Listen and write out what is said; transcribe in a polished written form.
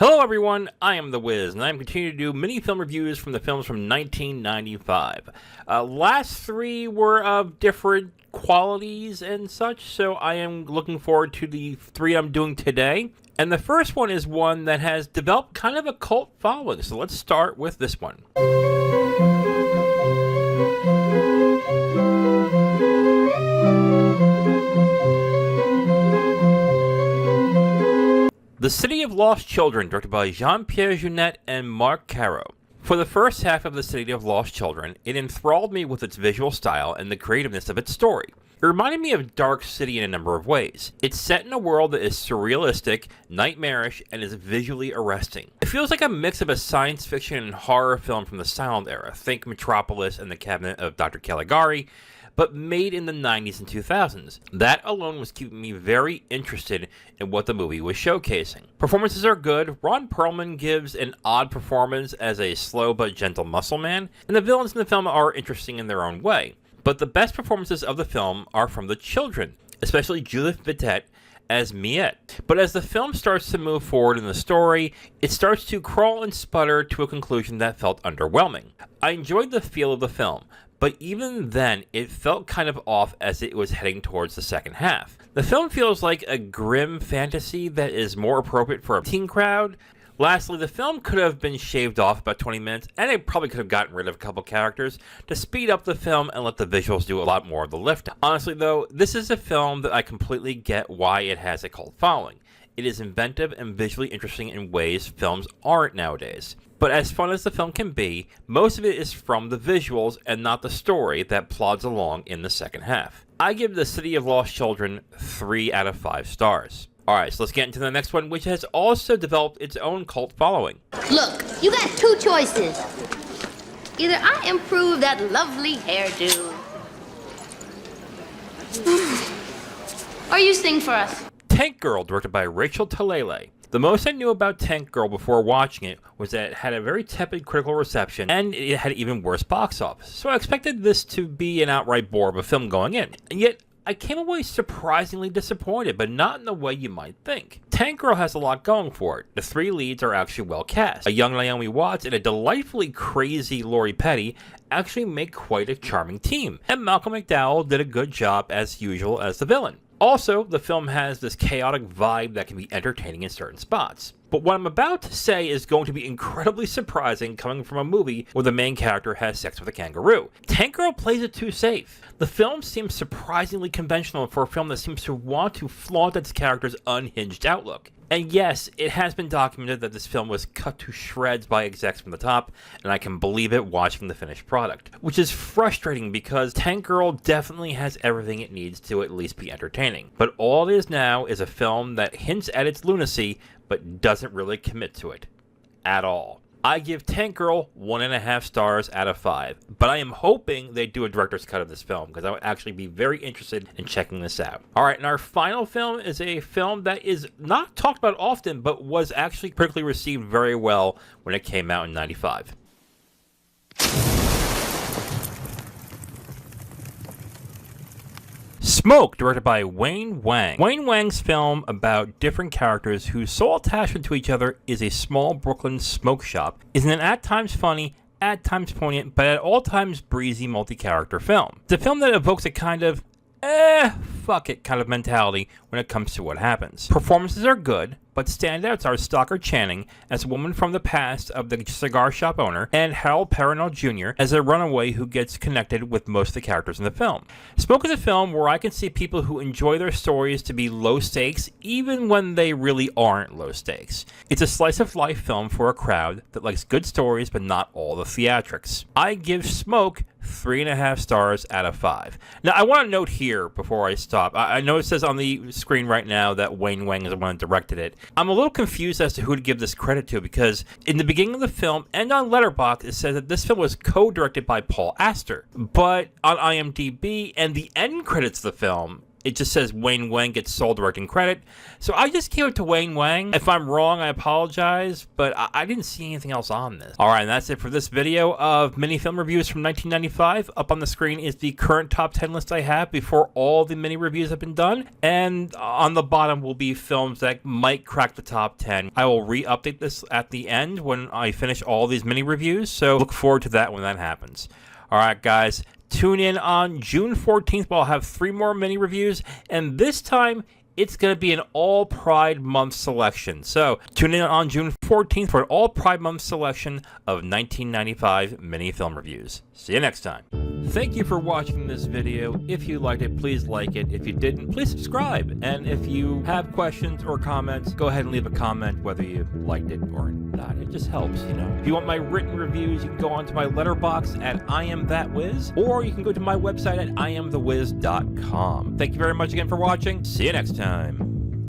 Hello everyone, I am The Wiz, and I am continuing to do mini film reviews from the films from 1995. Last three were of different qualities and such, so I am looking forward to the three I'm doing today. And the first one is one that has developed kind of a cult following, so let's start with this one. The City of Lost Children, directed by Jean-Pierre Jeunet and Marc Caro. For the first half of The City of Lost Children, it enthralled me with its visual style and the creativeness of its story. It reminded me of Dark City in a number of ways. It's set in a world that is surrealistic, nightmarish, and is visually arresting. It feels like a mix of a science fiction and horror film from the silent era, think Metropolis and the Cabinet of Dr. Caligari, but made in the 90s and 2000s. That alone was keeping me very interested in what the movie was showcasing. Performances are good. Ron Perlman gives an odd performance as a slow but gentle muscle man, and the villains in the film are interesting in their own way. But the best performances of the film are from the children, especially Judith Vitette as Miette. But as the film starts to move forward in the story, it starts to crawl and sputter to a conclusion that felt underwhelming. I enjoyed the feel of the film, but even then, it felt kind of off as it was heading towards the second half. The film feels like a grim fantasy that is more appropriate for a teen crowd. Lastly, the film could have been shaved off about 20 minutes, and it probably could have gotten rid of a couple characters to speed up the film and let the visuals do a lot more of the lifting. Honestly though, this is a film that I completely get why it has a cult following. It is inventive and visually interesting in ways films aren't nowadays. But as fun as the film can be, most of it is from the visuals and not the story that plods along in the second half. I give The City of Lost Children 3 out of 5 stars. Alright, so let's get into the next one, which has also developed its own cult following. Look, you got two choices. Either I improve that lovely hairdo, or you sing for us. Tank Girl, directed by Rachel Talalay. The most I knew about Tank Girl before watching it was that it had a very tepid critical reception, and it had even worse box office. So I expected this to be an outright bore of a film going in. And yet, I came away surprisingly disappointed, but not in the way you might think. Tank Girl has a lot going for it. The three leads are actually well cast. A young Naomi Watts and a delightfully crazy Lori Petty actually make quite a charming team. And Malcolm McDowell did a good job as usual as the villain. Also, the film has this chaotic vibe that can be entertaining in certain spots. But what I'm about to say is going to be incredibly surprising coming from a movie where the main character has sex with a kangaroo. Tank Girl plays it too safe. The film seems surprisingly conventional for a film that seems to want to flaunt its character's unhinged outlook. And yes, it has been documented that this film was cut to shreds by execs from the top, and I can believe it watching the finished product. Which is frustrating because Tank Girl definitely has everything it needs to at least be entertaining. But all it is now is a film that hints at its lunacy, but doesn't really commit to it. At all. I give Tank Girl 1.5 stars out of 5, but I am hoping they do a director's cut of this film, because I would actually be very interested in checking this out. Alright, and our final film is a film that is not talked about often, but was actually critically received very well when it came out in '95. Smoke, directed by Wayne Wang. Wayne Wang's film about different characters whose sole attachment to each other is a small Brooklyn smoke shop is an at times funny, at times poignant, but at all times breezy multi-character film. It's a film that evokes a kind of fuck it kind of mentality when it comes to what happens. Performances are good, but standouts are Stockard Channing as a woman from the past of the cigar shop owner, and Harold Perrineau Jr. as a runaway who gets connected with most of the characters in the film. Smoke is a film where I can see people who enjoy their stories to be low stakes, even when they really aren't low stakes. It's a slice of life film for a crowd that likes good stories but not all the theatrics. I give Smoke 3.5 stars out of 5. Now, I want to note here before I stop. I know it says on the screen right now that Wayne Wang is the one that directed it. I'm a little confused as to who to give this credit to, because in the beginning of the film and on Letterboxd it says that this film was co-directed by Paul Astor. But on IMDb and the end credits of the film, it just says Wayne Wang gets sole directing credit. So I just gave it to Wayne Wang. If I'm wrong, I apologize, but I didn't see anything else on this. All right, and that's it for this video of mini film reviews from 1995. Up on the screen is the current top 10 list I have before all the mini reviews have been done. And on the bottom will be films that might crack the top 10. I will re-update this at the end when I finish all these mini reviews, so look forward to that when that happens. All right, guys. Tune in on June 14th, where I'll have 3 more mini reviews, and this time it's going to be an all Pride Month selection. So tune in on June 14th for an all Pride Month selection of 1995 mini film reviews. See you next time. Thank you for watching this video. If you liked it, please like it. If you didn't, please subscribe. And if you have questions or comments, go ahead and leave a comment whether you liked it or not. It just helps, you know. If you want my written reviews, you can go onto my letterbox at IamThatWiz, or you can go to my website at IamTheWiz.com. Thank you very much again for watching. See you next time.